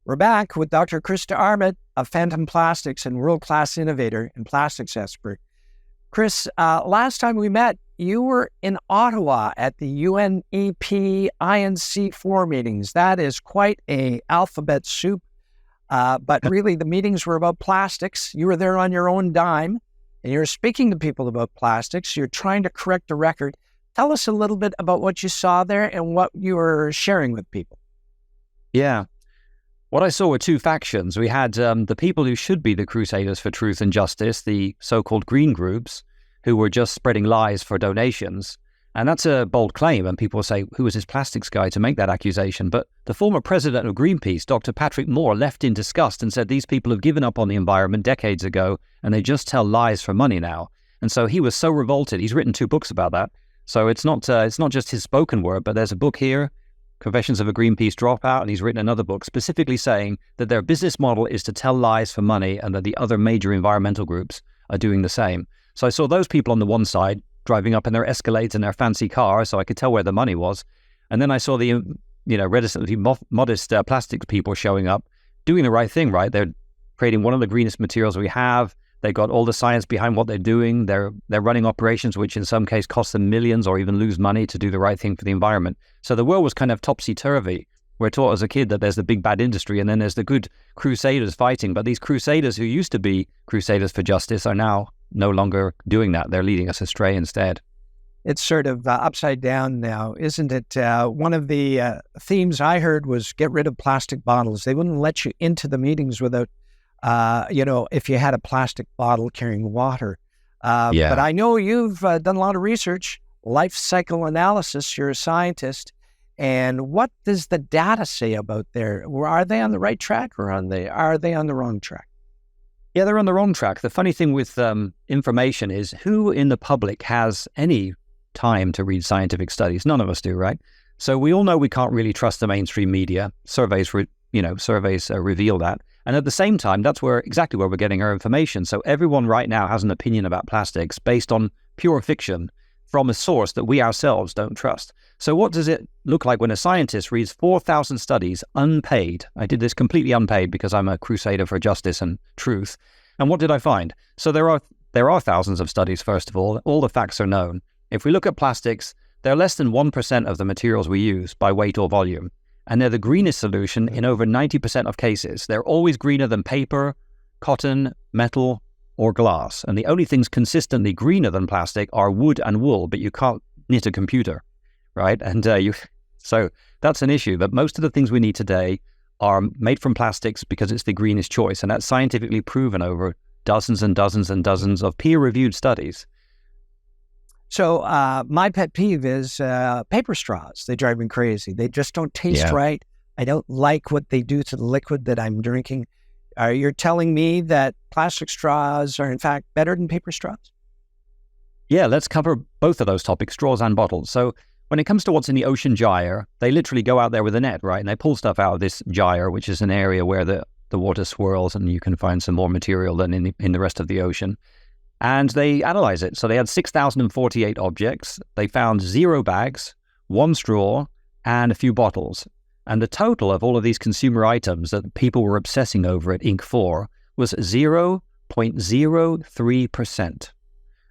We're back with Dr. Chris Dearmitt of Phantom Plastics and world-class innovator and plastics expert. Chris, last time we met, you were in Ottawa at the UNEP INC4 meetings. That is quite a alphabet soup, but really the meetings were about plastics. You were there on your own dime, and you're speaking to people about plastics. You're trying to correct a record. Tell us a little bit about what you saw there and what you were sharing with people. Yeah. What I saw were two factions. We had the people who should be the crusaders for truth and justice, the so-called green groups, who were just spreading lies for donations. And that's a bold claim, and people say, who was this plastics guy to make that accusation? But the former president of Greenpeace, Dr. Patrick Moore, left in disgust and said these people have given up on the environment decades ago, and they just tell lies for money now. And so he was so revolted. He's written 2 books about that. So it's not just his spoken word, but there's a book here, Confessions of a Greenpeace Dropout, and he's written another book specifically saying that their business model is to tell lies for money and that the other major environmental groups are doing the same. So I saw those people on the one side driving up in their Escalades and their fancy cars, so I could tell where the money was. And then I saw the, reticently modest plastics people showing up, doing the right thing, right? They're creating one of the greenest materials we have. They've got all the science behind what they're doing. They're running operations which in some case cost them millions or even lose money to do the right thing for the environment. So the world was kind of topsy-turvy. We're taught as a kid that there's the big bad industry and then there's the good crusaders fighting. But these crusaders who used to be crusaders for justice are now no longer doing that. They're leading us astray instead. It's sort of upside down now, isn't it? One of the themes I heard was get rid of plastic bottles. They wouldn't let you into the meetings without if you had a plastic bottle carrying water. But I know you've done a lot of research, life cycle analysis. You're a scientist. And what does the data say about there? Are they on the right track or are they on the wrong track? Yeah, they're on the wrong track. The funny thing with information is who in the public has any time to read scientific studies? None of us do, right? So we all know we can't really trust the mainstream media. Surveys reveal that. And at the same time, that's exactly where we're getting our information. So everyone right now has an opinion about plastics based on pure fiction from a source that we ourselves don't trust. So what does it look like when a scientist reads 4,000 studies unpaid? I did this completely unpaid because I'm a crusader for justice and truth. And what did I find? So there are thousands of studies, first of all the facts are known. If we look at plastics, they're less than 1% of the materials we use by weight or volume. And they're the greenest solution in over 90% of cases. They're always greener than paper, cotton, metal, or glass. And the only things consistently greener than plastic are wood and wool, but you can't knit a computer, right? And so that's an issue. But most of the things we need today are made from plastics because it's the greenest choice. And that's scientifically proven over dozens and dozens and dozens of peer-reviewed studies. So my pet peeve is paper straws. They drive me crazy. They just don't taste right. I don't like what they do to the liquid that I'm drinking. You're telling me that plastic straws are in fact better than paper straws? Yeah, let's cover both of those topics, straws and bottles. So when it comes to what's in the ocean gyre, they literally go out there with a net, right? And they pull stuff out of this gyre, which is an area where the water swirls and you can find some more material than in the rest of the ocean. And they analyze it. So they had 6,048 objects. They found 0 bags, 1 straw, and a few bottles. And the total of all of these consumer items that people were obsessing over at Inc. was 0.03%.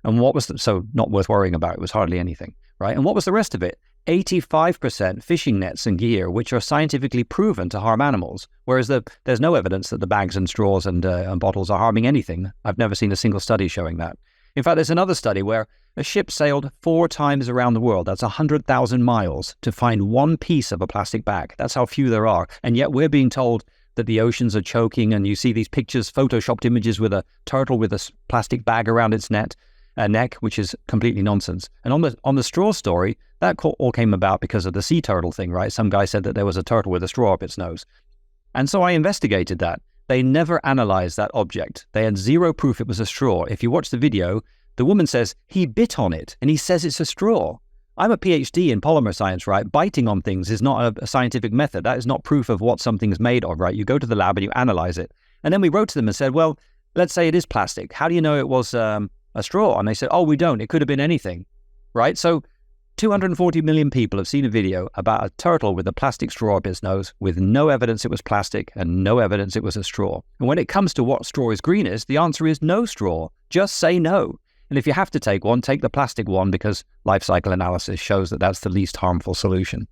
And what was so not worth worrying about. It was hardly anything, right? And what was the rest of it? 85% fishing nets and gear, which are scientifically proven to harm animals, whereas there's no evidence that the bags and straws and bottles are harming anything. I've never seen a single study showing that. In fact, there's another study where a ship sailed 4 times around the world. That's 100,000 miles to find one piece of a plastic bag. That's how few there are. And yet we're being told that the oceans are choking, and you see these pictures, photoshopped images with a turtle with a plastic bag around its neck, which is completely nonsense. And on the straw story, that all came about because of the sea turtle thing, right? Some guy said that there was a turtle with a straw up its nose. And so I investigated that. They never analyzed that object. They had 0 proof it was a straw. If you watch the video, the woman says, he bit on it, and he says it's a straw. I'm a PhD in polymer science, right? Biting on things is not a scientific method. That is not proof of what something's made of, right? You go to the lab and you analyze it. And then we wrote to them and said, well, let's say it is plastic. How do you know it was a straw? And they said, oh, we don't. It could have been anything, right? So 240 million people have seen a video about a turtle with a plastic straw up its nose with no evidence it was plastic and no evidence it was a straw. And when it comes to what straw is greenest, the answer is no straw. Just say no. And if you have to take one, take the plastic one, because life cycle analysis shows that that's the least harmful solution.